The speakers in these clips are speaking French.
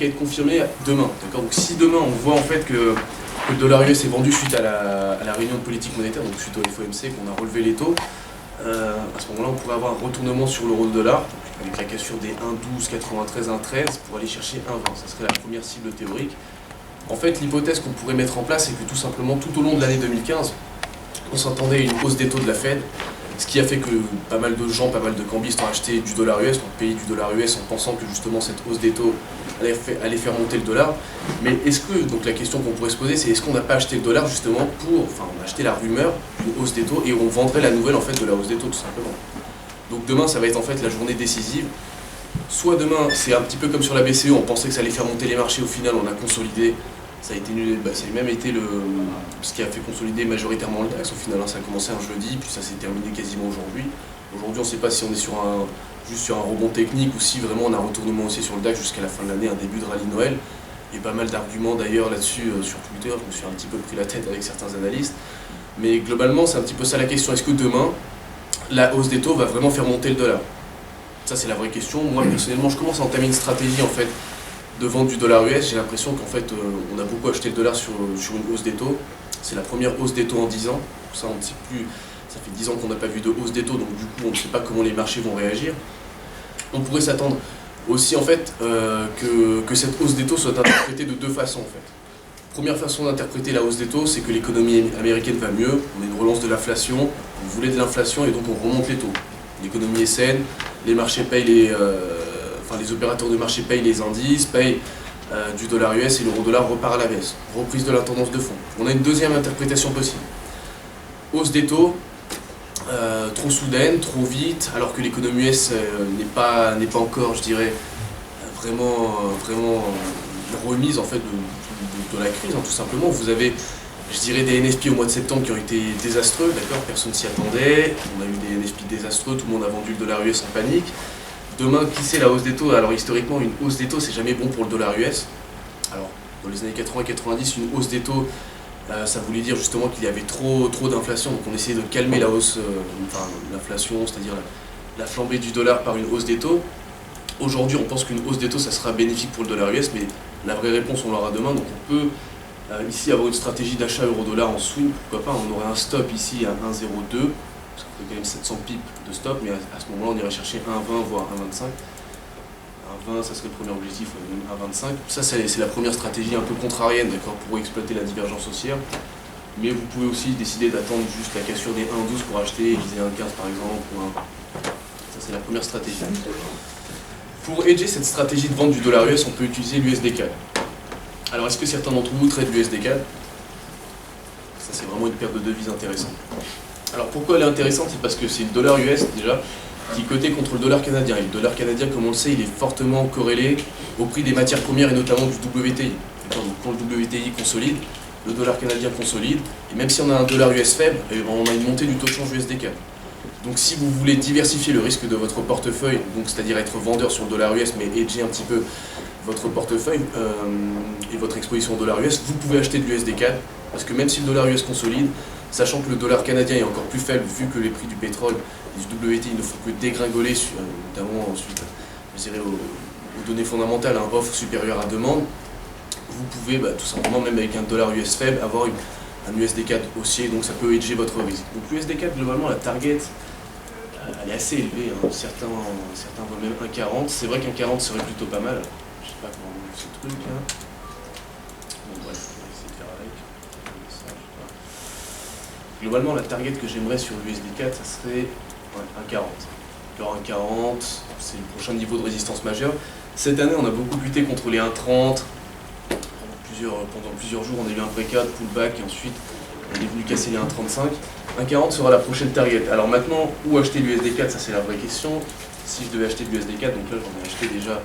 qu'à être confirmée demain. Donc si demain on voit en fait que le dollar US est vendu suite à la réunion de politique monétaire, donc suite au FOMC, qu'on a relevé les taux, à ce moment-là on pourrait avoir un retournement sur l'euro-dollar, avec la cassure des 1,12, 93, 1,13 pour aller chercher 1,20. Ça serait la première cible théorique. En fait, l'hypothèse qu'on pourrait mettre en place, c'est que tout simplement, tout au long de l'année 2015, on s'attendait à une hausse des taux de la Fed, ce qui a fait que pas mal de gens, pas mal de cambistes ont acheté du dollar US, ont payé du dollar US en pensant que justement cette hausse des taux allait faire monter le dollar. Mais est-ce que, donc la question qu'on pourrait se poser, c'est est-ce qu'on n'a pas acheté le dollar justement on a acheté la rumeur d'une hausse des taux et on vendrait la nouvelle en fait de la hausse des taux tout simplement. Donc demain, ça va être en fait la journée décisive. Soit demain, c'est un petit peu comme sur la BCE, on pensait que ça allait faire monter les marchés, au final on a consolidé. Ça a même été ce qui a fait consolider majoritairement le DAX. Au final, ça a commencé un jeudi, puis ça s'est terminé quasiment aujourd'hui. Aujourd'hui, on ne sait pas si on est juste sur un rebond technique ou si vraiment on a un retournement haussier sur le DAX jusqu'à la fin de l'année, un début de rallye Noël. Il y a pas mal d'arguments d'ailleurs là-dessus sur Twitter, je me suis un petit peu pris la tête avec certains analystes. Mais globalement, c'est un petit peu ça la question. Est-ce que demain, la hausse des taux va vraiment faire monter le dollar? Ça, c'est la vraie question. Moi, personnellement, je commence à entamer une stratégie en fait de vente du dollar US. J'ai l'impression qu'en fait, on a beaucoup acheté le dollar sur une hausse des taux. C'est la première hausse des taux en 10 ans. Ça, on ne sait plus. Ça fait 10 ans qu'on n'a pas vu de hausse des taux, donc du coup, on ne sait pas comment les marchés vont réagir. On pourrait s'attendre aussi en fait que cette hausse des taux soit interprétée de deux façons en fait. Première façon d'interpréter la hausse des taux, c'est que l'économie américaine va mieux, on a une relance de l'inflation, on voulait de l'inflation et donc on remonte les taux. L'économie est saine, les marchés payent les opérateurs de marché payent les indices, payent du dollar US et l'euro-dollar repart à la baisse. Reprise de la tendance de fond. On a une deuxième interprétation possible. Hausse des taux, trop soudaine, trop vite, alors que l'économie US n'est pas encore, je dirais, vraiment remise en fait de la crise, tout simplement. Vous avez, je dirais, des NSP au mois de septembre qui ont été désastreux, d'accord, personne s'y attendait, on a eu des NSP désastreux, tout le monde a vendu le dollar US en panique. Demain, qui sait la hausse des taux? Alors historiquement, une hausse des taux, c'est jamais bon pour le dollar US. Alors, dans les années 80-90, une hausse des taux, ça voulait dire justement qu'il y avait trop d'inflation, donc on essayait de calmer la hausse, l'inflation, c'est-à-dire la flambée du dollar par une hausse des taux. Aujourd'hui, on pense qu'une hausse des taux, ça sera bénéfique pour le dollar US, mais la vraie réponse, on l'aura demain. Donc on peut ici avoir une stratégie d'achat euro-dollar en swing, pourquoi pas. On aurait un stop ici à 1,02, parce qu'on fait quand même 700 pips de stop, mais à ce moment-là, on irait chercher 1,20 voire 1,25. 1,20, ça serait le premier objectif, même 1,25. Ça, c'est la première stratégie un peu contrarienne, d'accord, pour exploiter la divergence haussière. Mais vous pouvez aussi décider d'attendre juste la cassure des 1,12 pour acheter et viser 1,15 par exemple, ou 1,20. Ça, c'est la première stratégie. Pour hedger cette stratégie de vente du dollar US, on peut utiliser l'USD-CAD. Alors, est-ce que certains d'entre vous traitent l'USD-CAD? Ça, c'est vraiment une paire de devises intéressante. Alors, pourquoi elle est intéressante? C'est parce que c'est le dollar US, déjà, qui est coté contre le dollar canadien. Et le dollar canadien, comme on le sait, il est fortement corrélé au prix des matières premières et notamment du WTI. Donc, quand le WTI consolide, le dollar canadien consolide. Et même si on a un dollar US faible, on a une montée du taux de change USD-CAD. Donc si vous voulez diversifier le risque de votre portefeuille, donc c'est-à-dire être vendeur sur le dollar US mais hedger un petit peu votre portefeuille et votre exposition au dollar US, vous pouvez acheter de l'USD-CAD parce que même si le dollar US consolide, sachant que le dollar canadien est encore plus faible vu que les prix du pétrole et du WTI ne font que dégringoler, notamment ensuite je dirais aux données fondamentales, offre supérieure à demande, vous pouvez tout simplement, même avec un dollar US faible, avoir un USD-CAD haussier, donc ça peut hedger votre risque. Donc l'USD-CAD, globalement, la target, elle est assez élevée, hein. Certains voient même 1,40. C'est vrai qu'un 40 serait plutôt pas mal. Je sais pas comment on fait ce truc là. Bon bref, on va essayer de faire avec. Globalement, la target que j'aimerais sur l'USD-CAD, ça serait 1,40. Alors 1,40, c'est le prochain niveau de résistance majeure. Cette année, on a beaucoup lutté contre les 1,30. Pendant plusieurs jours, on a eu un breakout, pullback, et ensuite on est venu casser les 1,35. 1,40 sera la prochaine target. Alors maintenant, où acheter l'USD-CAD, ça c'est la vraie question. Si je devais acheter de l'USD-CAD, donc là j'en ai acheté déjà,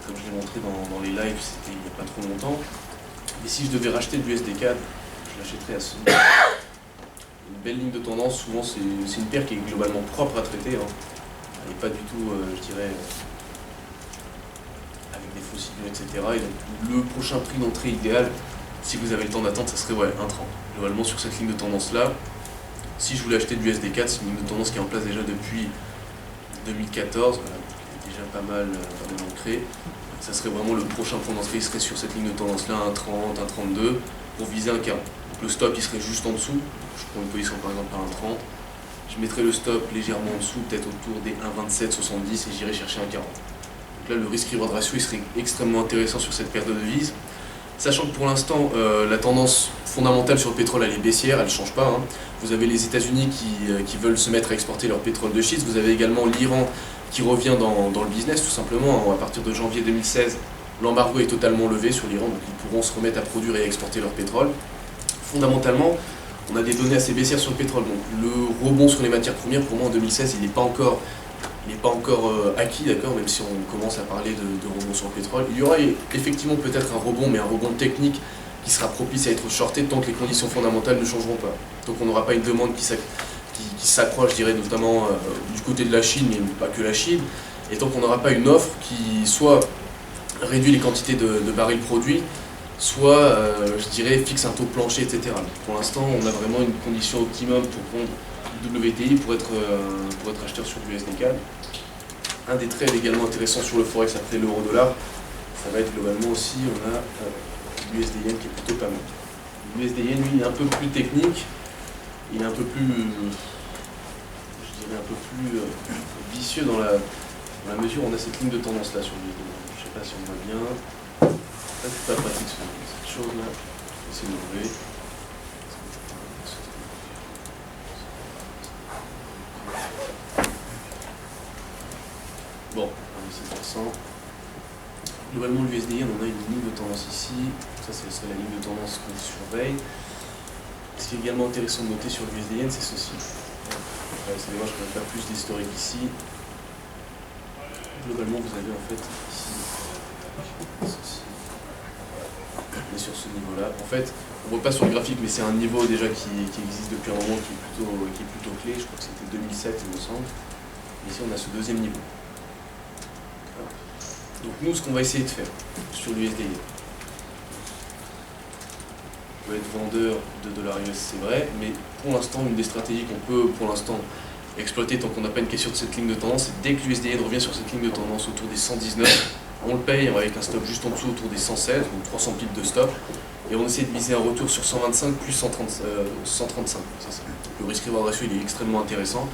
comme je l'ai montré dans les lives, c'était il n'y a pas trop longtemps. Et si je devais racheter de l'USD-CAD, je l'achèterais à ce niveau. Une belle ligne de tendance, souvent c'est une paire qui est globalement propre à traiter. Hein. Elle n'est pas du tout, je dirais, avec des faux signaux, etc. Et donc le prochain prix d'entrée idéal, si vous avez le temps d'attendre, ça serait 1,30. Globalement sur cette ligne de tendance là, si je voulais acheter du USD-CAD, c'est une ligne de tendance qui est en place déjà depuis 2014, voilà, qui est déjà pas mal ancrée. Ça serait vraiment le prochain point d'entrée, il serait sur cette ligne de tendance là, un 30, un 32, pour viser un 40. Donc le stop il serait juste en dessous, je prends une position par exemple à un 30, je mettrais le stop légèrement en dessous, peut-être autour des 1,27, 70 et j'irai chercher un 40. Donc là le risk-reward ratio il serait extrêmement intéressant sur cette paire de devises, sachant que pour l'instant la tendance fondamentale sur le pétrole elle est baissière, elle ne change pas. Vous avez les États-Unis qui veulent se mettre à exporter leur pétrole de schiste, vous avez également l'Iran qui revient dans le business tout simplement. À partir de janvier 2016, l'embargo est totalement levé sur l'Iran, donc ils pourront se remettre à produire et à exporter leur pétrole. Fondamentalement, on a des données assez baissières sur le pétrole, donc le rebond sur les matières premières, pour moi en 2016, il n'est pas encore acquis, d'accord, même si on commence à parler de rebond sur le pétrole. Il y aura effectivement peut-être un rebond, mais un rebond technique qui sera propice à être shorté tant que les conditions fondamentales ne changeront pas. Donc on n'aura pas une demande qui s'accroît, je dirais, notamment du côté de la Chine, mais pas que la Chine, et tant qu'on n'aura pas une offre qui soit réduit les quantités de barils produits, soit, je dirais, fixe un taux plancher, etc. Pour l'instant, on a vraiment une condition optimum pour prendre WTI pour être acheteur sur du USD CAD. Un des trades également intéressants sur le Forex après l'euro-dollar, ça va être globalement aussi, on a l'USD Yen qui est plutôt pas mal. L'USD Yen, lui, il est un peu plus technique, il est un peu plus, je dirais, un peu plus vicieux dans la mesure où on a cette ligne de tendance là sur l'USD Yen. Je ne sais pas si on voit bien. Ça, c'est pas pratique cette chose là. Je vais essayer de l'enlever. Bon, on est 7%. Globalement, l'USD Yen, on a une ligne de tendance ici. Ça, ce serait la ligne de tendance qu'on surveille. Ce qui est également intéressant de noter sur l'USD Yen, c'est ceci. C'est dommage qu'on n'a pas plus d'historique ici. Globalement, vous avez en fait ici ceci. On est sur ce niveau-là. En fait, on ne voit pas sur le graphique, mais c'est un niveau déjà qui existe depuis un moment, qui est plutôt clé. Je crois que c'était 2007, il me semble. Et ici, on a ce deuxième niveau. Donc nous, ce qu'on va essayer de faire sur l'USD Yen, on peut être vendeur de dollars US, c'est vrai, mais pour l'instant, une des stratégies qu'on peut pour l'instant exploiter tant qu'on n'a pas une question de cette ligne de tendance, c'est dès que l'USD Yen revient sur cette ligne de tendance autour des 119, on le paye avec un stop juste en dessous autour des 116, donc 300 pips de stop, et on essaie de viser un retour sur 125 plus 135. C'est ça. Le risk-reward ratio il est extrêmement intéressant.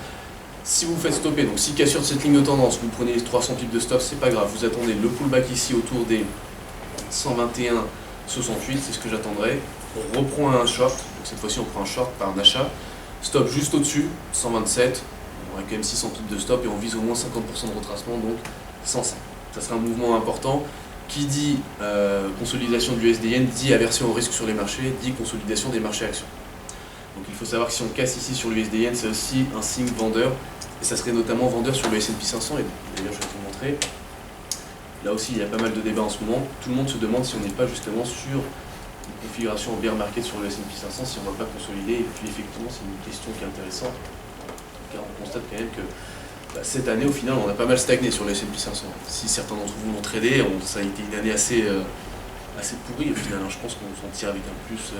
Si vous faites stopper, donc si cassure de cette ligne de tendance, vous prenez les 300 pips de stop, c'est pas grave, vous attendez le pullback ici autour des 121,68, c'est ce que j'attendrai. On reprend un short, donc cette fois-ci on prend un short par un achat, stop juste au-dessus, 127, on aura quand même 600 pips de stop et on vise au moins 50% de retracement, donc 105. Ça sera un mouvement important. Qui dit consolidation du USD Yen dit aversion au risque sur les marchés, dit consolidation des marchés actions. Donc il faut savoir que si on casse ici sur l'USD Yen, c'est aussi un signe vendeur, et ça serait notamment vendeur sur le S&P 500, et d'ailleurs je vais vous montrer. Là aussi il y a pas mal de débats en ce moment, tout le monde se demande si on n'est pas justement sur une configuration en bear market sur le S&P 500, si on ne va pas consolider, et puis effectivement c'est une question qui est intéressante, car on constate quand même que cette année au final on a pas mal stagné sur le S&P 500. Si certains d'entre vous l'ont tradé, ça a été une année assez pourrie au final, je pense qu'on s'en tire avec un plus,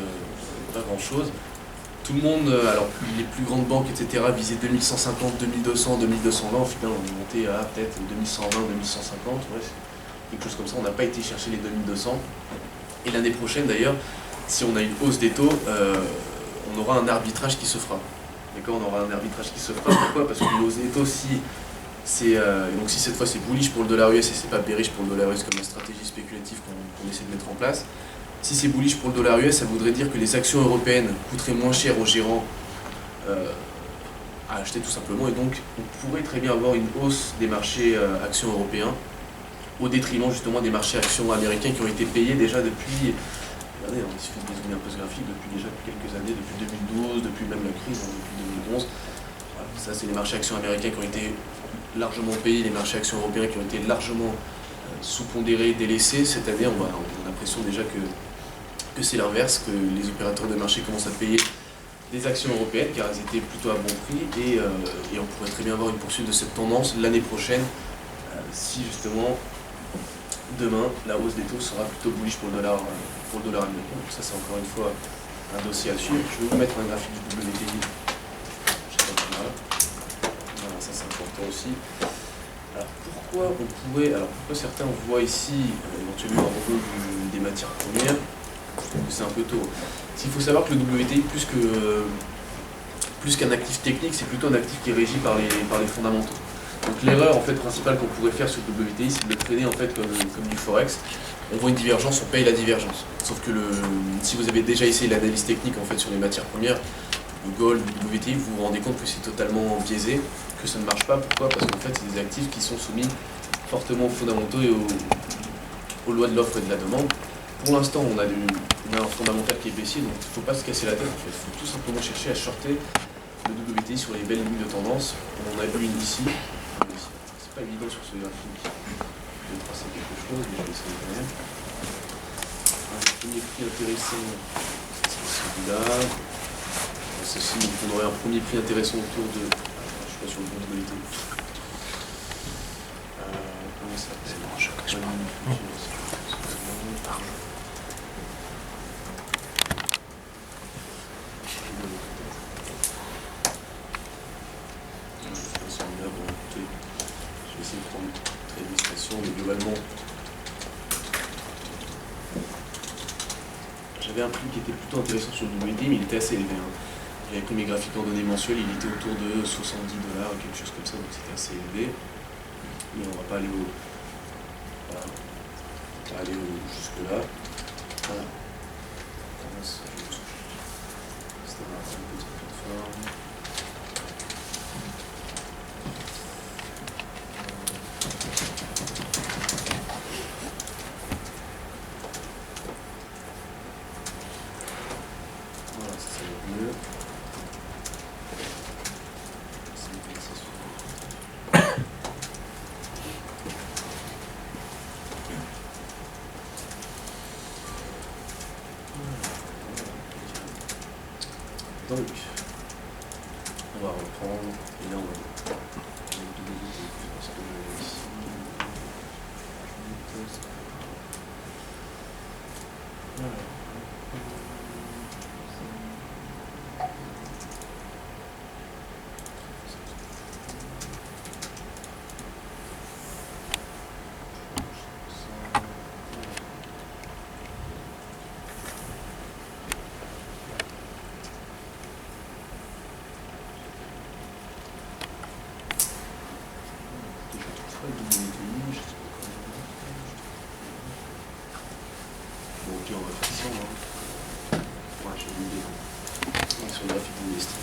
pas grand chose. Tout le monde, alors les plus grandes banques, etc., visaient 2150, 2200, 2220. Au final, on est monté à peut-être 2120, 2150. Ouais, quelque chose comme ça. On n'a pas été chercher les 2200. Et l'année prochaine, d'ailleurs, si on a une hausse des taux, on aura un arbitrage qui se fera. D'accord, on aura un arbitrage qui se fera. Pourquoi? Parce qu'une hausse des taux, si cette fois c'est bullish pour le dollar US et c'est pas bearish pour le dollar US comme la stratégie spéculative qu'on essaie de mettre en place. Si c'est bullish pour le dollar US, ça voudrait dire que les actions européennes coûteraient moins cher aux gérants à acheter tout simplement, et donc on pourrait très bien avoir une hausse des marchés actions européens au détriment justement des marchés actions américains qui ont été payés déjà depuis, regardez, il suffit de dézoomer un peu ce graphique, depuis quelques années, depuis 2012, depuis même la crise, depuis 2011. Voilà, ça c'est les marchés actions américains qui ont été largement payés, les marchés actions européens qui ont été largement sous-pondérés, délaissés. Cette année on a l'impression déjà que c'est l'inverse, que les opérateurs de marché commencent à payer des actions européennes car elles étaient plutôt à bon prix, et on pourrait très bien avoir une poursuite de cette tendance l'année prochaine si justement demain la hausse des taux sera plutôt bullish pour le dollar américain. Donc ça c'est encore une fois un dossier à suivre. Je vais vous mettre un graphique du WTI. Voilà, ça c'est important aussi. Alors pourquoi certains voient ici éventuellement un rebond des matières premières? Je trouve que c'est un peu tôt. Il faut savoir que le WTI, plus qu'un actif technique, c'est plutôt un actif qui est régi par les fondamentaux. Donc l'erreur en fait principale qu'on pourrait faire sur le WTI, c'est de le traîner en fait comme du forex. On voit une divergence, on paye la divergence. Sauf que si vous avez déjà essayé l'analyse technique en fait sur les matières premières, le gold, le WTI, vous vous rendez compte que c'est totalement biaisé, que ça ne marche pas. Pourquoi? Parce qu'en fait, c'est des actifs qui sont soumis fortement aux fondamentaux et aux lois de l'offre et de la demande. Pour l'instant, on a un fondamental qui est baissier, donc il ne faut pas se casser la tête. En fait. Il faut tout simplement chercher à shorter le WTI sur les belles lignes de tendance. On en a eu une ici. C'est pas évident sur ce graphique de tracer quelque chose, mais je vais essayer quand même. Un premier prix intéressant, c'est celui-là. Ceci, donc on aurait un premier prix intéressant autour de. Je suis pas sur le bon WTI. Comment ça s'appelle? Je vais essayer de prendre très d'illustration, mais globalement, j'avais un prix qui était plutôt intéressant sur le WTI, mais il était assez élevé. J'avais pris mes graphiques en données mensuelles, il était autour de $70 ou quelque chose comme ça, donc c'était assez élevé. Mais on ne va pas aller voilà. On va aller jusque-là. Voilà. C'était un petite plateforme. Voilà, ça va être mieux. Donc, on va reprendre, et là on va parce que ici, voilà. Bon, ok, on va faire ça. Ouais, j'ai une idée. On est sur le graphique d'Investi.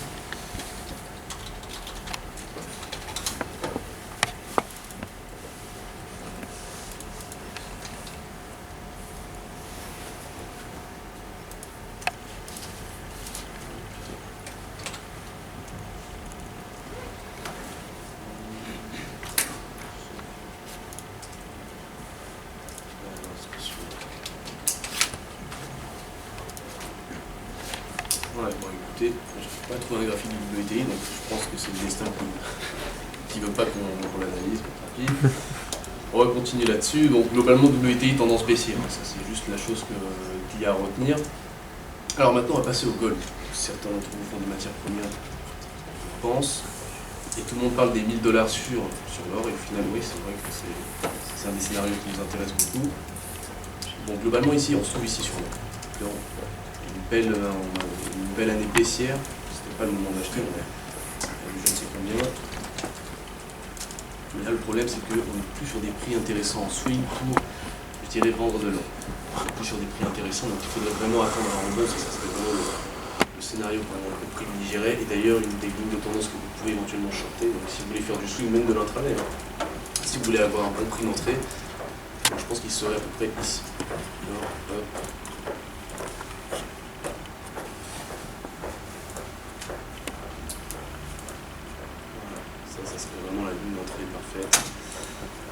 Ouais, bon écoutez, je n'ai pas trouvé un graphique du WTI, donc je pense que c'est le destin qui ne veut pas qu'on l'analyse, tant pis. On va continuer là-dessus. Donc globalement, WTI tendance baissière, ça c'est juste la chose qu'il y a à retenir. Alors maintenant, on va passer au gold. Certains d'entre vous font des matières premières, je pense. Et tout le monde parle des $1000 sur l'or, et au final, oui, c'est vrai que c'est un des scénarios qui nous intéresse beaucoup. Bon, globalement, ici, on se trouve ici sur l'or. Une belle année baissière, c'était pas le moment d'acheter, on a je ne sais combien. Mais là le problème c'est qu'on n'est plus sur des prix intéressants en swing pour, je dirais, vendre de l'or. On n'est plus sur des prix intéressants, donc il faudrait vraiment attendre un rebond, ça serait vraiment le scénario qu'on privilégierait. Et d'ailleurs une des lignes de tendance que vous pouvez éventuellement shorter, donc si vous voulez faire du swing même de l'intraday, si vous voulez avoir un bon prix d'entrée, je pense qu'il serait à peu près ici. Alors, hop. Ça serait vraiment la ligne d'entrée parfaite.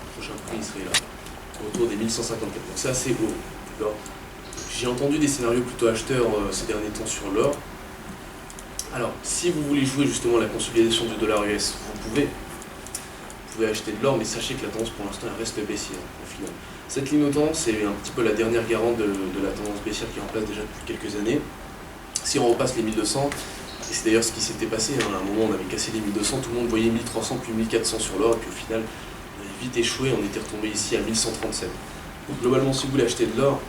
Le prochain prix serait là, autour des 1154. Donc c'est assez haut. J'ai entendu des scénarios plutôt acheteurs ces derniers temps sur l'or. Alors, si vous voulez jouer justement la consolidation du dollar US, vous pouvez acheter de l'or, mais sachez que la tendance pour l'instant elle reste baissière au final. Cette ligne de tendance, c'est un petit peu la dernière garante de la tendance baissière qui est en place déjà depuis quelques années. Si on repasse les 1200, et c'est d'ailleurs ce qui s'était passé, à un moment on avait cassé les 1200, tout le monde voyait 1300 puis 1400 sur l'or, et puis au final on avait vite échoué, on était retombé ici à 1137. Donc globalement, si vous voulez acheter de l'or,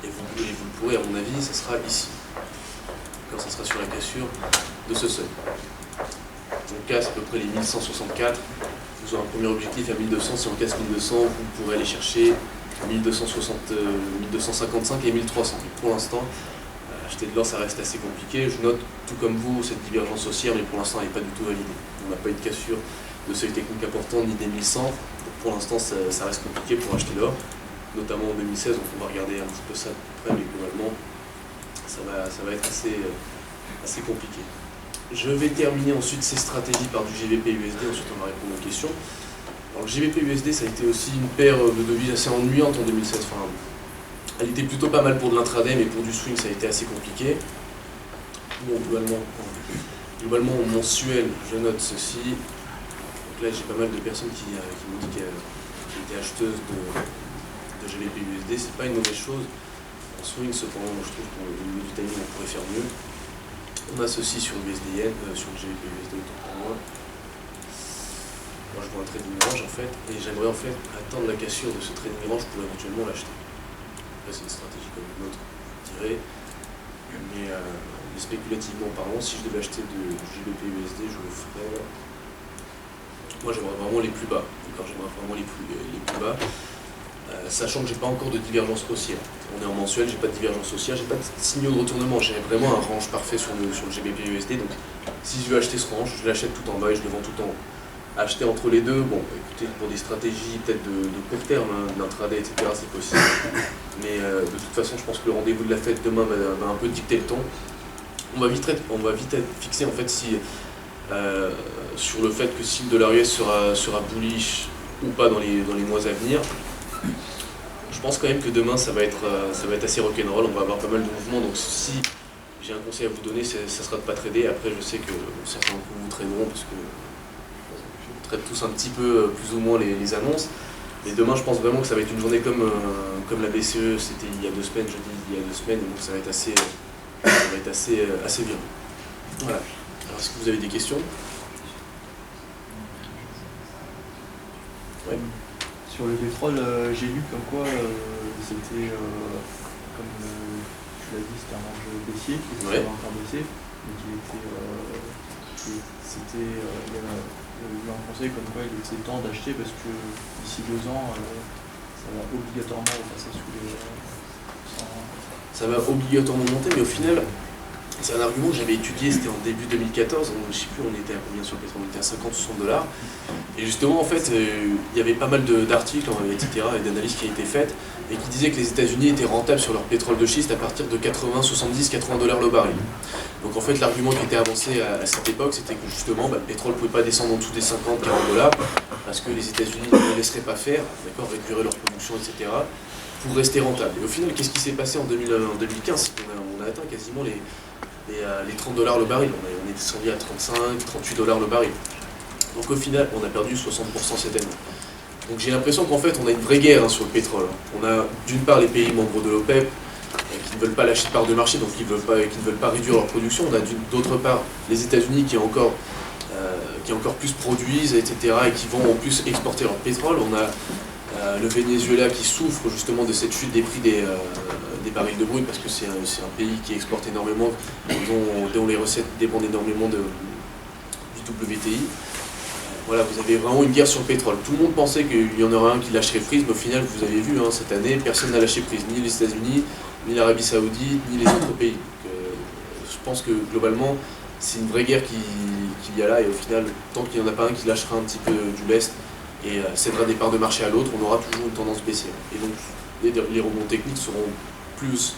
et vous le pourrez à mon avis, ça sera ici. Quand ça sera sur la cassure de ce seuil. On casse à peu près les 1164. Vous aurez un premier objectif à 1200. Si on casse 1200, vous pourrez aller chercher 1255 et 1300. Mais pour l'instant, acheter de l'or, ça reste assez compliqué. Je note, tout comme vous, cette divergence haussière, mais pour l'instant, elle n'est pas du tout validée. On n'a pas eu de cassure de seuil technique important, ni des 1100. Donc pour l'instant, ça reste compliqué pour acheter l'or, notamment en 2016. Donc on va regarder un petit peu ça de près, mais globalement, ça va être assez compliqué. Je vais terminer ensuite ces stratégies par du GBP-USD, ensuite on va répondre aux questions. Alors le GBP-USD, ça a été aussi une paire de devises assez ennuyante en 2016. Enfin, elle était plutôt pas mal pour de l'intraday, mais pour du swing, ça a été assez compliqué. Bon, globalement en mensuel, je note ceci. Donc là, j'ai pas mal de personnes qui m'ont dit qu'elles étaient acheteuses de GBP-USD. C'est pas une mauvaise chose. En swing, cependant, moi, je trouve qu'au niveau du timing, on pourrait faire mieux. On a ceci sur le USD-Yen, sur le GBP-USD, autant pour moi. Moi, je vois un trading range en fait, et j'aimerais en fait attendre la cassure de ce trading range pour éventuellement l'acheter. Après, c'est une stratégie comme une autre, je dirais. Mais spéculativement parlant, si je devais acheter du GBP-USD, je le ferais. Moi, j'aimerais vraiment les plus bas. J'aimerais vraiment les plus bas. Sachant que j'ai pas encore de divergence haussière. On est en mensuel, j'ai pas de divergence haussière, j'ai pas de signaux de retournement, j'ai vraiment un range parfait sur le GBP-USD, donc si je veux acheter ce range, je l'achète tout en bas et je le vends tout en haut. Acheter entre les deux, bon, écoutez, pour des stratégies peut-être de court terme, hein, d'intraday, etc., c'est possible. Mais de toute façon, je pense que le rendez-vous de la fête demain va un peu dicter le ton. On va vite être fixé en fait sur le fait que si le dollar US sera bullish ou pas dans les mois à venir. Je pense quand même que demain ça va être assez rock'n'roll, on va avoir pas mal de mouvements, donc si j'ai un conseil à vous donner, ça sera de ne pas trader. Après je sais que certains d'entre vous traderont parce que je traite tous un petit peu plus ou moins les annonces, mais demain je pense vraiment que ça va être une journée comme la BCE, c'était il y a 2 semaines, je dis il y a 2 semaines, donc ça va être assez bien. Voilà. Alors est-ce que vous avez des questions? Ouais. Sur le pétrole, j'ai lu comme quoi c'était, comme tu l'as dit, c'était un range baissier, qui était encore baissier, mais il y a eu un conseil comme quoi il était temps d'acheter parce que d'ici 2 ans, ça va obligatoirement repasser sous les... Ça va obligatoirement monter, mais au final, c'est un argument que j'avais étudié, c'était en début 2014, je ne sais plus on était à combien sur le pétrole, on était à 50-60 $. Et justement, en fait, il y avait pas mal d'articles, etc., et d'analyses qui étaient faites, et qui disaient que les États-Unis étaient rentables sur leur pétrole de schiste à partir de 80, 70, 80 $ le baril. Donc en fait, l'argument qui était avancé à cette époque, c'était que justement, le pétrole ne pouvait pas descendre en dessous des 50, 40 $, parce que les États-Unis ne le laisseraient pas faire, réduire leur production, etc., pour rester rentable. Et au final, qu'est-ce qui s'est passé en 2015? On a atteint quasiment les 30 $ le baril, on est descendu à 35, 38 $ le baril. Donc au final, on a perdu 60% cette année. Donc j'ai l'impression qu'en fait, on a une vraie guerre sur le pétrole. On a d'une part les pays membres de l'OPEP qui ne veulent pas lâcher de part de marché, donc qui ne veulent pas réduire leur production. On a d'autre part les États-Unis qui encore plus produisent, etc., et qui vont en plus exporter leur pétrole. On a le Venezuela qui souffre justement de cette chute des prix des barils de brut, parce que c'est un pays qui exporte énormément, dont les recettes dépendent énormément du WTI. Voilà, vous avez vraiment une guerre sur le pétrole. Tout le monde pensait qu'il y en aurait un qui lâcherait prise, mais au final, vous avez vu, cette année, personne n'a lâché prise, ni les États-Unis, ni l'Arabie Saoudite, ni les autres pays. Donc, je pense que globalement, c'est une vraie guerre qu'il y a là, et au final, tant qu'il n'y en a pas un qui lâchera un petit peu du lest et cédera des parts de marché à l'autre, on aura toujours une tendance baissière. Et donc, les rebonds techniques seront plus,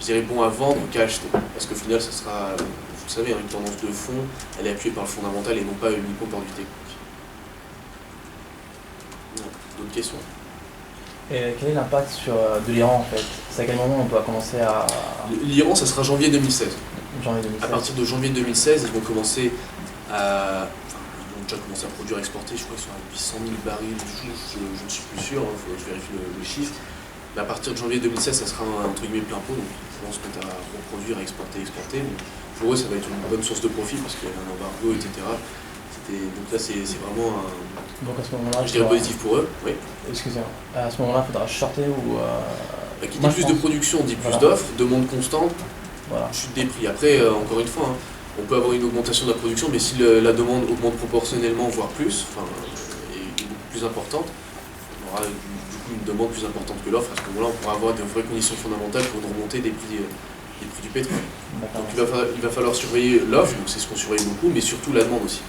je dirais, bons à vendre qu'à acheter. Parce qu'au final, ça sera, vous savez, une tendance de fond, elle est appuyée par le fondamental et non pas uniquement par du technique. D'autres questions? Et quel est l'impact de l'Iran en fait? C'est à quel moment on doit commencer à... L'Iran, ça sera janvier 2016. Janvier 2016. À partir de janvier 2016, ils vont commencer à... ils vont déjà commencer à produire, exporter, je crois qu'ils sont à 800 000 barils, je ne suis plus sûr, il faut que je vérifie le chiffre. Mais à partir de janvier 2016, ça sera entre guillemets plein pot, donc ils vont se mettre à reproduire, à exporter. Mais pour eux, ça va être une bonne source de profit parce qu'il y a un embargo, etc. Donc là, c'est vraiment Donc à ce moment-là, Je dirais positif pour eux, oui. excusez-moi, à ce moment-là, il faudra shorter ou... Qui dit moi, plus je de pense- production dit plus Voilà. d'offres, demande constante, Voilà. chute des prix. Après, encore une fois, hein, on peut avoir une augmentation de la production, mais si la demande augmente proportionnellement, voire plus, est beaucoup plus importante, on aura du coup une demande plus importante que l'offre. À ce moment-là, on pourra avoir de vraies conditions fondamentales pour une remontée des prix du pétrole. D'accord. Donc il va falloir surveiller l'offre, donc c'est ce qu'on surveille beaucoup, mais surtout la demande aussi.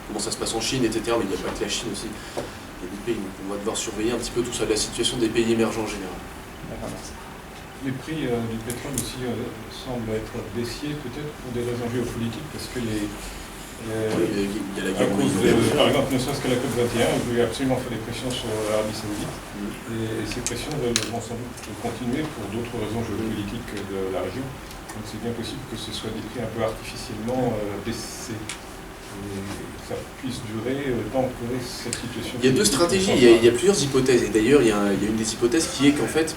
Comment ça se passe en Chine, etc. Mais il n'y a pas que la Chine aussi. Il y a des pays, donc on va devoir surveiller un petit peu tout ça, la situation des pays émergents en général. D'accord, merci. Les prix du pétrole aussi semblent être baissiers, peut-être pour des raisons géopolitiques, parce que Il y a la à guerre en cause Ukraine. par exemple, ne serait-ce que la COP21, on veut absolument faire des pressions sur l'Arabie Saoudite, et ces pressions vont sans doute continuer pour d'autres raisons géopolitiques de la région. Donc c'est bien possible que ce soit des prix un peu artificiellement baissés. Et ça puisse durer tant que cette situation... Il y a deux stratégies, il y a plusieurs hypothèses. Et d'ailleurs, il y a une des hypothèses qui est qu'en fait,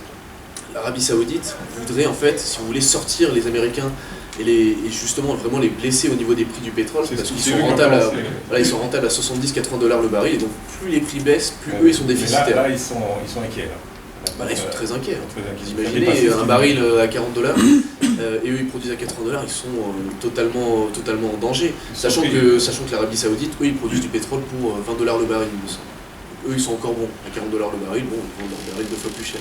l'Arabie Saoudite voudrait, en fait, si vous voulez, sortir les Américains et justement vraiment les blesser au niveau des prix du pétrole, parce qu'ils sont rentables ils sont rentables à 70-80 $ le baril, et donc plus les prix baissent, plus eux ils sont déficitaires. Là, ils sont inquiets. Là, ils sont très inquiets. Vous Très imaginez un baril à 40 $, et eux ils produisent à 80 $, ils sont totalement en danger. Sachant que l'Arabie Saoudite, eux ils produisent du pétrole pour 20 $ le baril, il me semble. Donc, eux ils sont encore bons. À 40 $ le baril, bon, ils vendent leur baril 2 fois plus cher.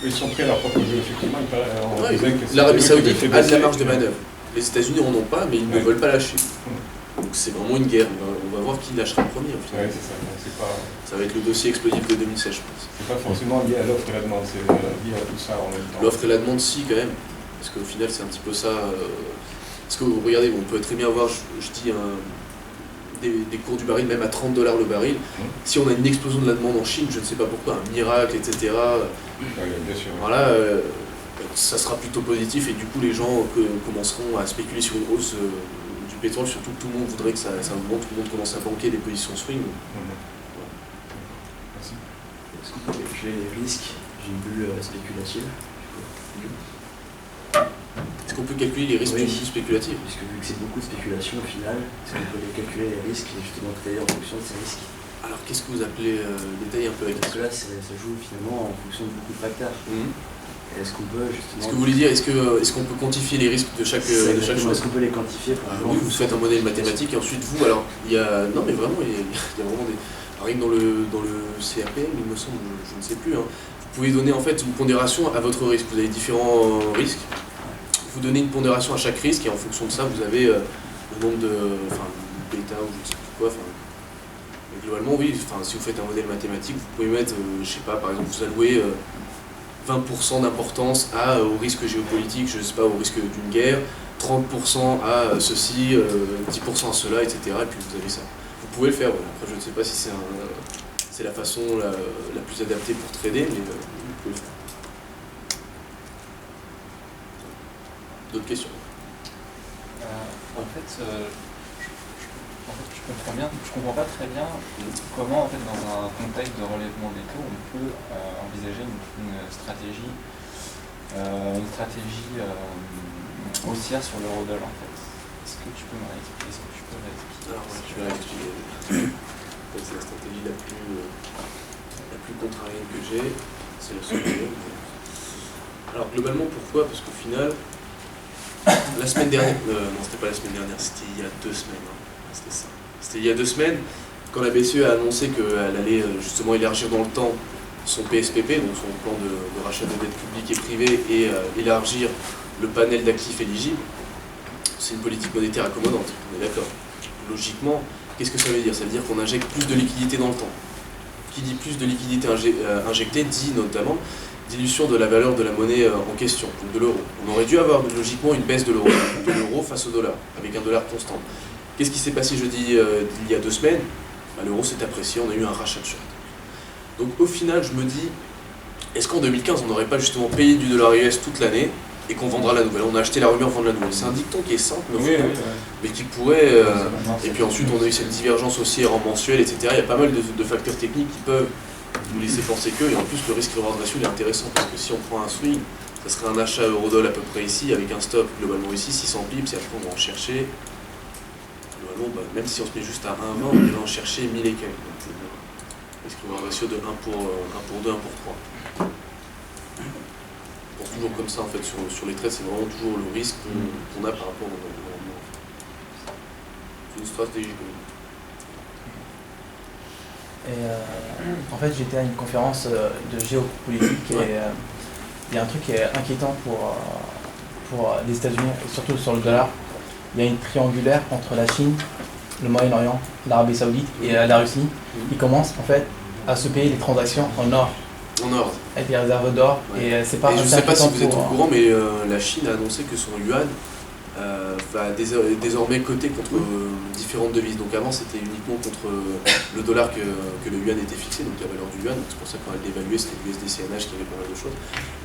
Ils sont prêts à leur propre jeu, effectivement. L'Arabie Saoudite a de la marge de manœuvre. Les États-Unis en ont pas, mais ils ne veulent pas lâcher. Donc c'est vraiment une guerre. On va voir qui lâchera le premier. Ouais, c'est ça. C'est pas... Ça va être le dossier explosif de 2016, je pense. C'est pas forcément lié à l'offre et la demande, c'est lié à tout ça en même temps. L'offre et la demande, si, quand même. Parce qu'au final, c'est un petit peu ça. Parce que, regardez, on peut très bien avoir, je dis, des cours du baril, même à 30 $ le baril. Si on a une explosion de la demande en Chine, je ne sais pas pourquoi, un miracle, etc. Bien sûr. Voilà, ça sera plutôt positif et du coup, les gens commenceront à spéculer sur une hausse du pétrole, surtout que tout le monde voudrait que ça augmente, tout le monde commence à banquer des positions swing. Merci. Est-ce qu'on peut calculer les risques d'une bulle spéculative? Est-ce qu'on peut calculer les risques Oui. d'une bulle spéculative? Puisque vu que c'est beaucoup de spéculation au final, est-ce qu'on peut calculer les risques et justement traiter en fonction de ces risques? Alors qu'est-ce que vous appelez détailler un peu avec Parce que là, ça joue finalement en fonction de beaucoup de facteurs. Et est-ce qu'on peut justement... Est-ce que vous voulez dire, est-ce qu'on peut quantifier les risques de chaque chose? Est-ce qu'on peut les quantifier par exemple? Oui, vous faites un modèle mathématique et ensuite vous, alors il y a... Non mais vraiment, il y a vraiment des... Rien que dans le CRPM, il me semble, je ne sais plus, hein, vous pouvez donner en fait une pondération à votre risque. Vous avez différents risques. Vous donnez une pondération à chaque risque et en fonction de ça, vous avez le nombre de... bêta ou je ne sais plus quoi. Mais globalement, oui, si vous faites un modèle mathématique, vous pouvez mettre, je sais pas, par exemple, vous allouez 20% d'importance au risque géopolitique, je ne sais pas, au risque d'une guerre, 30% à ceci, 10% à cela, etc. Et puis vous avez ça. Vous pouvez le faire, voilà. Après, je ne sais pas si c'est la façon la plus adaptée pour trader, mais vous pouvez le faire. D'autres questions? En fait, je comprends pas très bien comment, en fait, dans un contexte de relèvement des taux, on peut envisager une stratégie haussière sur l'euro-dollar, en fait. Est-ce que tu peux me réexpliquer? Alors, je vais réexpliquer. C'est la stratégie la plus contrarienne que j'ai. C'est la seule. Alors, globalement, pourquoi? Parce qu'au final, la semaine dernière, non, c'était pas la semaine dernière, c'était il y a 2 semaines. C'était ça. C'était il y a 2 semaines, quand la BCE a annoncé qu'elle allait justement élargir dans le temps son PSPP, donc son plan de rachat de dettes publiques et privées, et élargir le panel d'actifs éligibles. C'est une politique monétaire accommodante, on est d'accord. Logiquement, qu'est-ce que ça veut dire? Ça veut dire qu'on injecte plus de liquidités dans le temps. Qui dit plus de liquidités injectées dit notamment dilution de la valeur de la monnaie en question, donc de l'euro. On aurait dû avoir logiquement une baisse de l'euro face au dollar, avec un dollar constant. Qu'est-ce qui s'est passé jeudi il y a 2 semaines? L'euro s'est apprécié, on a eu un rachat de short. Donc au final, je me dis, est-ce qu'en 2015, on n'aurait pas justement payé du dollar US toute l'année et qu'on vendra la nouvelle? On a acheté la rumeur, vendre la nouvelle. C'est un dicton qui est simple, mais qui pourrait... et puis ensuite, on a eu cette divergence haussière en mensuel, etc. Il y a pas mal de facteurs techniques qui peuvent nous laisser penser que, et en plus le risque-reward ratio est intéressant, parce que si on prend un swing, ça serait un achat euro-dollar à peu près ici, avec un stop globalement ici, 600 pips, et après on va en chercher, globalement, même si on se met juste à 1,20, on va en chercher 1000 et quelques. Parce qu'il y aura un ratio de 1 pour 2, 1 pour 3. On pense toujours comme ça en fait sur les trades, c'est vraiment toujours le risque qu'on a par rapport au rendement. C'est une stratégie. Et en fait, j'étais à une conférence de géopolitique et il y a un truc qui est inquiétant pour les États-Unis, et surtout sur le dollar. Il y a une triangulaire entre la Chine, le Moyen-Orient, l'Arabie Saoudite et la Russie. Ils commencent en fait à se payer les transactions en or. En or. Avec les réserves d'or. Ouais. Et c'est pas. Et je ne sais pas si vous êtes au pour, courant, mais la Chine a annoncé que son yuan va désormais coter contre différentes devises. Donc avant c'était uniquement contre le dollar que le yuan était fixé, donc la valeur du yuan. C'est pour ça qu'on a dévalué, c'était l'USD-CNH qui avait pas mal de choses.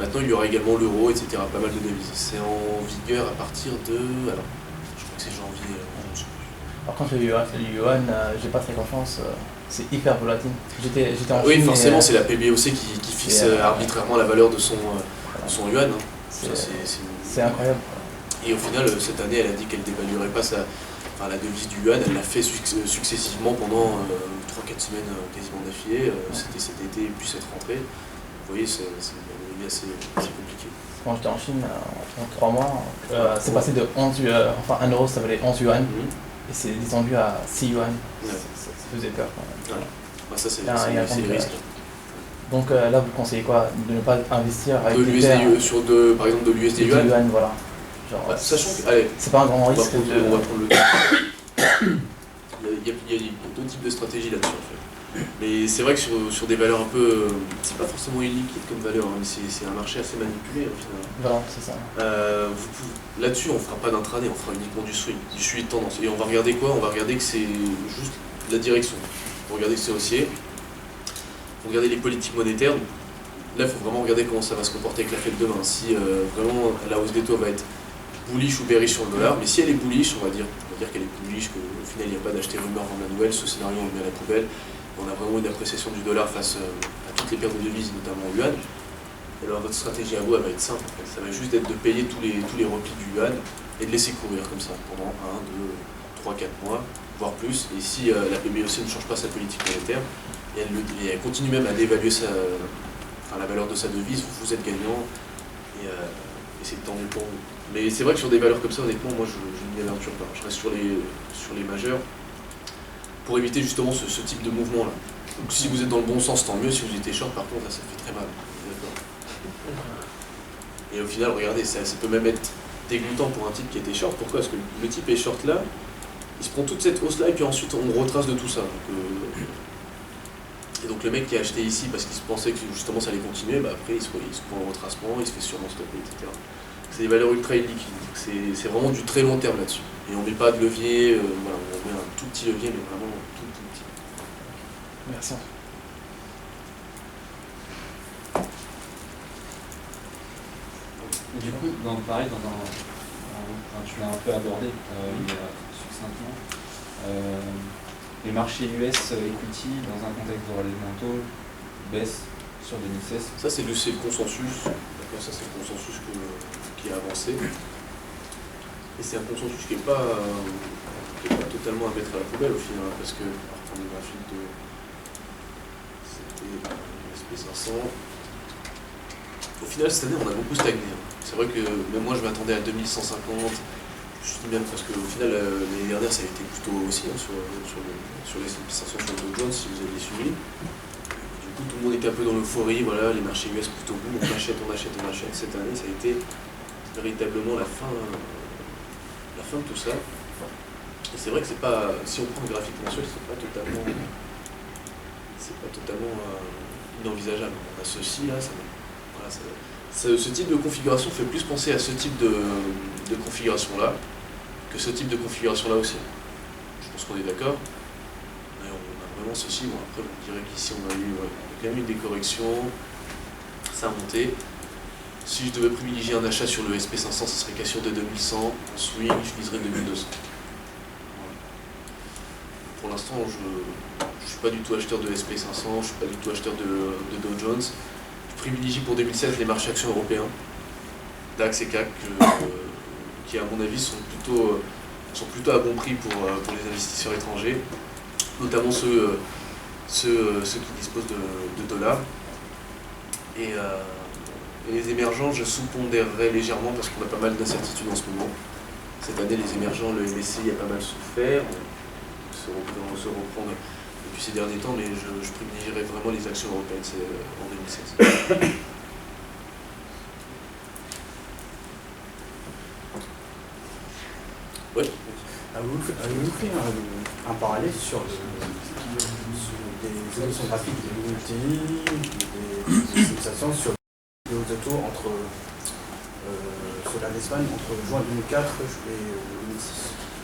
Maintenant il y aura également l'euro, etc. Pas mal de devises. C'est en vigueur à partir de. Alors, je crois que c'est janvier. Par contre, le yuan, j'ai pas très confiance. C'est hyper volatile. J'étais en Chine. Oui, forcément, c'est la PBOC qui fixe arbitrairement la valeur de son yuan. Hein. C'est incroyable. Et au final, cette année, elle a dit qu'elle dévaluerait pas la devise du yuan. Elle l'a fait successivement pendant 3-4 semaines quasiment d'affilée. C'était cet été, puis cette rentrée. Vous voyez, c'est assez compliqué. Quand j'étais en Chine, en 3 mois, c'est passé de 11 yuan, enfin 1 euro, ça valait 11 yuan. Et c'est descendu à 6 yuan. Ouais. Ça faisait peur quand même. Ouais. Bah, ça, c'est le risque. Donc là, vous conseillez quoi? De ne pas investir avec De des l'USD, terres, par exemple de l'USD du yuan. voilà. Genre, Sachant que, allez, c'est pas un grand on va risque prendre le temps. Il y a 2 types de stratégies là-dessus en fait. Mais c'est vrai que sur des valeurs un peu. C'est pas forcément illiquide comme valeur, hein, mais c'est un marché assez manipulé au final. Voilà, c'est ça. Là-dessus, on fera pas d'intraday, on fera uniquement du swing, du suivi de tendance. Et on va regarder quoi? On va regarder que c'est juste la direction. On va regarder que c'est haussier. On va regarder les politiques monétaires. Là, il faut vraiment regarder comment ça va se comporter avec la Fed demain. Si vraiment la hausse des taux va être bullish ou bearish sur le dollar, mais si elle est bullish, on va dire qu'elle est bullish, qu'au final il n'y a pas d'acheter rumeur vendre la nouvelle, ce scénario on le met à la poubelle. On a vraiment une appréciation du dollar face à toutes les paires de devises, notamment au yuan. Alors votre stratégie à vous, elle va être simple. En fait. Ça va juste être de payer tous les replis du yuan et de laisser courir comme ça pendant 1, 2, 3, 4 mois, voire plus. Et si la PBOC ne change pas sa politique monétaire, et elle continue même à dévaluer la valeur de sa devise, vous êtes gagnant et c'est tendu pour vous. Mais c'est vrai que sur des valeurs comme ça, honnêtement, moi je ne m'y aventure pas. Je reste sur les majeurs pour éviter justement ce type de mouvement-là. Donc si vous êtes dans le bon sens, tant mieux. Si vous étiez short, par contre, là, ça fait très mal. Et au final, regardez, ça peut même être dégoûtant pour un type qui était short. Pourquoi? Parce que le type est short là, il se prend toute cette hausse là et puis ensuite on retrace de tout ça. Et donc le mec qui a acheté ici parce qu'il se pensait que justement ça allait continuer, bah après il se prend le retracement, il se fait sûrement stopper, etc. C'est des valeurs ultra illiquides. C'est vraiment du très long terme là-dessus. Et on ne met pas de levier, voilà, on met un tout petit levier, mais vraiment tout petit. Merci. Du coup, pareil, tu l'as un peu abordé succinctement, les marchés US equity dans un contexte de relèvement taux baissent sur 2016. Ça c'est le consensus, d'accord, ça c'est le consensus qui a avancé. Et c'est un consensus qui n'est pas totalement à mettre à la poubelle au final, parce que, on va reprendre le graphique de. C'était SP500. Au final, cette année, on a beaucoup stagné. C'est vrai que même moi, je m'attendais à 2150. Je dis même parce qu'au final, l'année dernière, ça a été plutôt aussi sur les SP500 sur le Dow Jones, si vous avez suivi. Du coup, tout le monde était un peu dans l'euphorie. Voilà, les marchés US plutôt boum, on achète. Cette année, ça a été véritablement la fin de tout ça. Et c'est vrai que c'est pas, si on prend le graphique mensuel, c'est pas totalement inenvisageable. On a ceci là, ce type de configuration fait plus penser à ce type de configuration là que ce type de configuration là aussi. Je pense qu'on est d'accord. On a vraiment ceci. Bon, après, on dirait qu'ici on a quand même eu des corrections, ça a monté. Si je devais privilégier un achat sur le SP500, ce serait question de 2100. En swing, je viserais 2200. Voilà. Pour l'instant, je ne suis pas du tout acheteur de SP500, je ne suis pas du tout acheteur de Dow Jones. Je privilégie pour 2016 les marchés actions européens, DAX et CAC, qui à mon avis sont plutôt à bon prix pour les investisseurs étrangers, notamment ceux ceux qui disposent de dollars. Et les émergents, je sous-pondérerais légèrement parce qu'on a pas mal d'incertitudes en ce moment. Cette année, les émergents, le MSCI a pas mal souffert, on se reprend depuis ces derniers temps, mais je privilégierais vraiment les actions européennes en 2016. Oui. Avez-vous fait un parallèle sur des évolutions graphiques des LTI, des sensations sur les hauts de taux sur l'Espagne entre juin 2004 et 2006?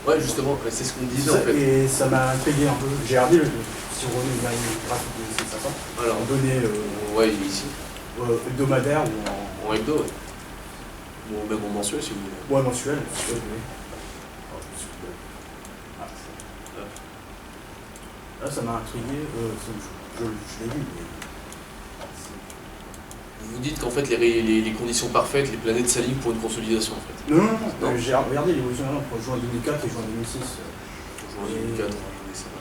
Ouais, justement, c'est ce qu'on disait en fait. Et ça m'a intrigué un peu. J'ai regardé si on remet le graphique de 500, alors, on donnait ouais, il est ici. hebdomadaire ou en hebdo, ouais. Ou même en mensuel si vous voulez. Ouais, mensuel. Oui. Là, ça m'a intrigué. Je l'ai vu, mais... Vous dites qu'en fait les conditions parfaites, les planètes s'alignent pour une consolidation en fait. Non. J'ai regardé l'évolution entre juin 2004 et juin 2006. Juin 2004, c'est vrai.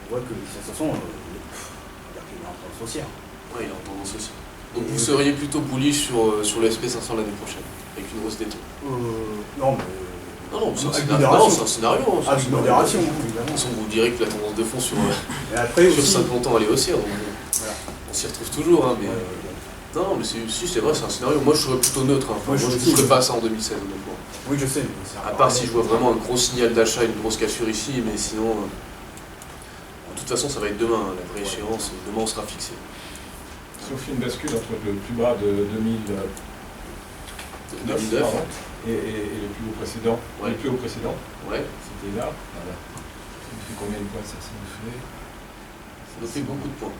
On voit que de toute façon, il est en tendance haussière. Ouais, il est en tendance aussi. Donc vous seriez plutôt bullish sur le SP500 l'année prochaine, avec une hausse des taux? Non, mais... Non, c'est un scénario. Avec modération, évidemment. De toute façon, vous direz que la tendance de fond sur après, sur 50 ans elle est haussière, donc voilà. on s'y retrouve toujours, hein, mais... Non, mais c'est vrai, c'est un scénario. Moi je serais plutôt neutre, hein. Moi je ne ferais pas ça en 2016 honnêtement. Oui, je sais, mais à part si je vois vraiment un gros signal d'achat et une grosse cassure ici, mais sinon... de toute façon ça va être demain, la vraie échéance, demain on sera fixé. Sauf une bascule entre le plus bas de 2009 et le plus haut précédent. Ouais. Le plus haut précédent, ouais. c'était là. Voilà. Ça nous fait combien de points ça nous fait? Ça nous fait beaucoup de points.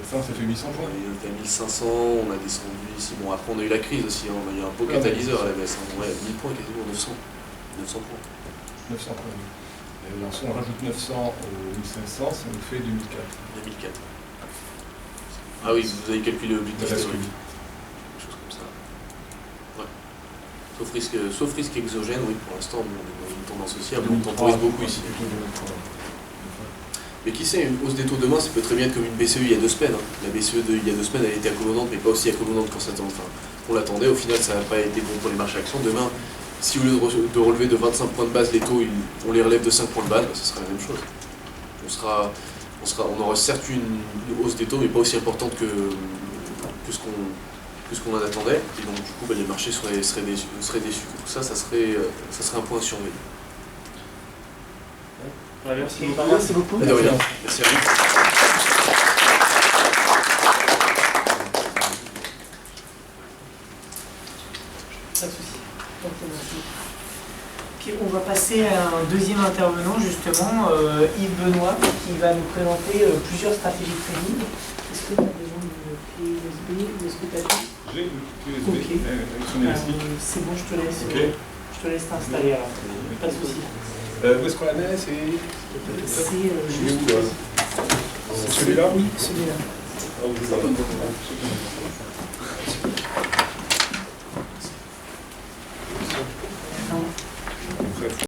700, ça fait 800 points. On était à 1500, on a descendu ici. Bon, après on a eu la crise aussi, hein. On a eu un beau catalyseur à la baisse. Hein. Ouais, 1000 points, quasiment 900 points. 900 points. Et alors si on rajoute 900 au 1500, ça nous fait 2004. 2004. Ah oui, vous avez calculé le but de la historique. Quelque chose comme ça. Ouais. Sauf risque exogène, oui, pour l'instant, on est dans une tendance haussière, mais on temporise beaucoup ici. Mais qui sait, une hausse des taux demain, ça peut très bien être comme une BCE il y a 2 semaines. Hein. La BCE il y a 2 semaines, elle était accommodante, mais pas aussi accommodante qu'on l'attendait. Au final, ça n'a pas été bon pour les marchés actions. Demain, si au lieu de relever de 25 points de base les taux, on les relève de 5 points de base, bah, ce sera la même chose. On aura certes une hausse des taux, mais pas aussi importante que ce qu'on en attendait. Et donc, du coup, bah, les marchés seraient déçus. Donc ça serait un point à surveiller. Merci beaucoup. De rien. Merci à vous. Pas de souci. Puis on va passer à un deuxième intervenant, justement, Yves Benoît, qui va nous présenter plusieurs stratégies de trading. Est-ce que tu as besoin d'une clé USB ou est-ce que tu as tout? J'ai une clé USB avec son élastique. C'est bon, je te laisse. Okay. Je te laisse t'installer alors. Pas de souci. Où est-ce qu'on la met? C'est juste... celui-là? Oui, celui-là. Ah,